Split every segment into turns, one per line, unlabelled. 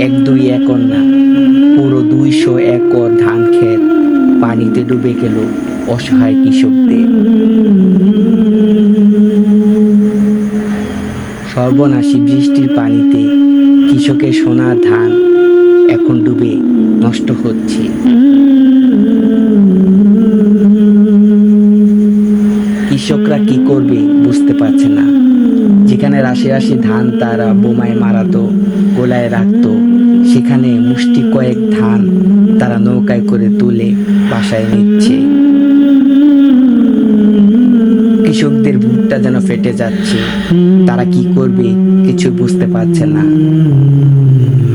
এক দুই একর না, পুরো 200 একর ধান ক্ষেত পানিতে ডুবে গেল অসহায় কৃষকদের। সর্বনাশী বৃষ্টির পানিতে কৃষকের সোনার ধান এখন ডুবে নষ্ট হচ্ছে। কৃষকরা কি করবে বুঝতে পারছে না। যেখানে রাশি রাশি ধান তারা বোমায় মারাতো, গোলায় রাখতো, সেখানে মুষ্টি কয়েক ধান তারা নৌকায় করে তুলে বাসায় নিচ্ছে। কৃষকদের বুকটা যেন ফেটে যাচ্ছে। তারা কি করবে কিছু বুঝতে পারছে না।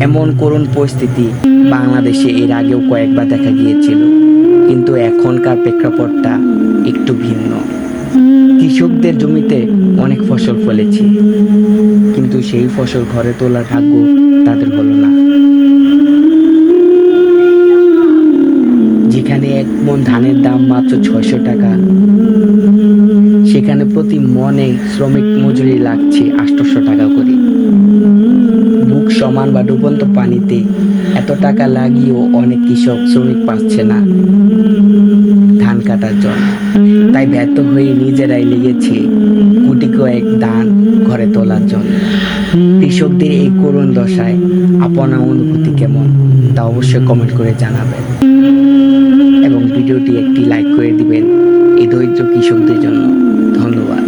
এমন করুণ পরিস্থিতি বাংলাদেশে এর আগেও কয়েকবার দেখা গিয়েছিল, কিন্তু এখনকার প্রেক্ষাপটটা একটু ভিন্ন। কৃষকদের জমিতে অনেক ফসল ফলেছে, কিন্তু সেই ফসল ঘরে তোলার ভাগ্য তাদের হলো না। যেখানে 1 মণ ধানের দাম মাত্র 600 টাকা, সেখানে প্রতি মণে শ্রমিক মজুরি লাগছে 800 টাকা করে। বুক সমান বা ডুবন্ত পানিতে এত টাকা লাগিয়েও অনেক কৃষক শ্রমিক পাচ্ছে না ধান কাটার জন্য। তাই ব্যর্থ হয়ে নিজেরাই লেগেছে কোটি কয়েক ধান ঘরে তোলার জন্য। কৃষকদের এই করুণ দশায় আপনার অনুভূতি কেমন তা অবশ্যই কমেন্ট করে জানাবেন, এবং ভিডিওটি একটি লাইক করে দিবেন এই দরিদ্র কৃষকদের জন্য। ধন্যবাদ।